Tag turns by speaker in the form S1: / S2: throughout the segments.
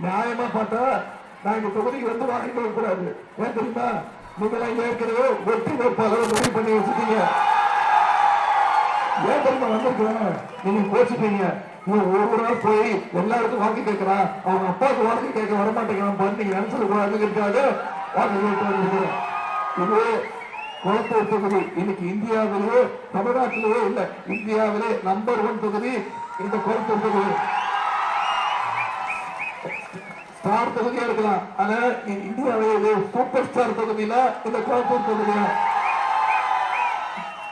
S1: நியாயமா பார்த்தா நான் இந்த தொகுதிக்கு வந்து வாங்கிக்க கூடாது. ஏன் தெரியுமா? நீங்களாம் ஏற்கனவே வெற்றி வேட்பாளர் முடிவு பண்ணி வச்சுட்டீங்க. ஏன் தெரியுமா வந்திருக்கிறேன்? நீங்க கோச்சிப்பீங்க. ஒரு நாள் போய் எல்லாருக்கும் வாக்கு கேட்கிறான், அவங்க அப்பாவுக்கு வாக்கு கேட்க வரமாட்டேங்கிறான், நீங்க நினைச்சது கூடாதுங்கிறதுக்காக வாக்கு கேட்டு வந்திருக்கிறேன். இது குளத்தூர் தொகுதி. இன்னைக்கு இந்தியாவிலேயே தமிழ்நாட்டிலேயே இல்ல, இந்தியாவிலே நம்பர் 1 தொகுதி இந்த குளத்தூர் தொகுதி. ஸ்டார் தொகுதியா இருக்கலாம், ஆனா இந்தியாவிலே சூப்பர் ஸ்டார் தொகுதியில இந்த குளத்தூர் தொகுதியா.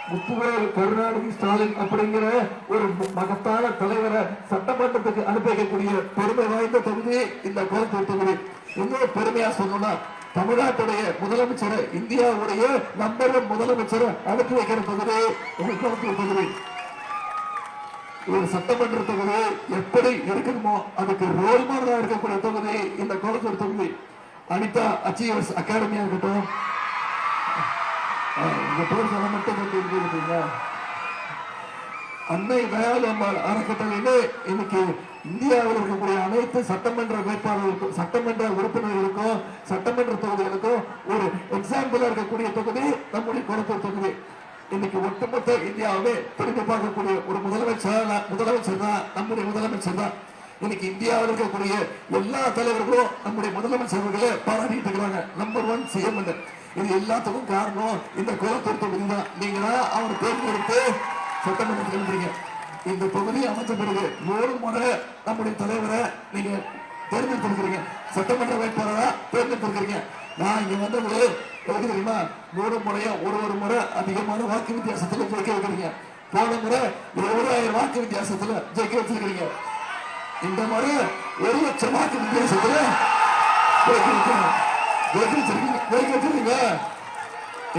S1: முத்துவேல் கருணாநிதி ஸ்டாலின் அப்படிங்கிற ஒரு மகத்தான தலைவரை சட்டமன்றத்துக்கு அனுப்பி வைக்கக்கூடிய பெருமை வாய்ந்த தொகுதி இந்த குளத்தூர் தொகுதி. இன்னொரு பெருமையா சொல்லணும்னா, தமிழ்நாட்டுடைய முதலமைச்சரை, இந்தியாவுடைய நம்பர் 1 முதலமைச்சரை அனுப்பி வைக்கிற தொகுதி இந்த குளத்தூர் தொகுதி. ஒரு சட்டமன்ற தொகுதி எப்படி இருக்கணுமோ அதுக்கு ரோல் மாடலா இருக்கக்கூடிய தொகுதி இந்த குளத்தூர் தொகுதி. அனிதா அச்சீவர்ஸ் அகாடமியா இருக்கட்டும், உங்க பேர் சொல்ல மட்டும் இருக்கீங்க, அன்னை தயாளம்மாள் அறக்கட்டளையிலே இன்னைக்கு இந்தியாவில் இருக்கக்கூடிய அனைத்து சட்டமன்ற வேட்பாளர்களுக்கும், சட்டமன்ற உறுப்பினர்களுக்கும், சட்டமன்ற தொகுதிகளுக்கும் ஒரு எக்ஸாம்பிளா இருக்கக்கூடிய தொகுதி நம்முடைய குளத்தூர் தொகுதி. இன்னைக்கு ஒட்டுமொத்த இந்தியாவே திரும்பி பார்க்கக்கூடிய ஒரு முதலமைச்சர் தான் நம்முடைய முதலமைச்சர் தான். இன்னைக்கு இந்தியாவில் இருக்கக்கூடிய எல்லா தலைவர்களும் நம்முடைய முதலமைச்சர்களை பாராட்டிட்டு இருக்கிறாங்க. Number 1 CM. இது எல்லாத்துக்கும் காரணம் இந்த குளத்தூர் தொகுதி தான். நீங்களா அவர் தேர்ந்தெடுத்து சட்டமன்றத்தில் இருந்தீங்க. இந்த தொகுதி அமைச்ச பிறகு 3 முறை நம்முடைய தலைவரை நீங்க தேர்ந்தெடுத்திருக்கிறீங்க, சட்டமன்ற வேட்பாளரா தேர்ந்தெடுத்திருக்கிறீங்க. நான் இங்க வந்தது எதுக்கு தெரியுமா? 3 முறையா ஒரு முறை அதிகமான வாக்கு வித்தியாசத்துல ஜெயிக்க வைக்கிறீங்க. போன முறை 20,000 வாக்கு வித்தியாசத்துல ஜெயிக்க வச்சிருக்கிறீங்க. இந்த முறை 1,00,000 வாக்கு வித்தியாசத்துல ஜெயிக்க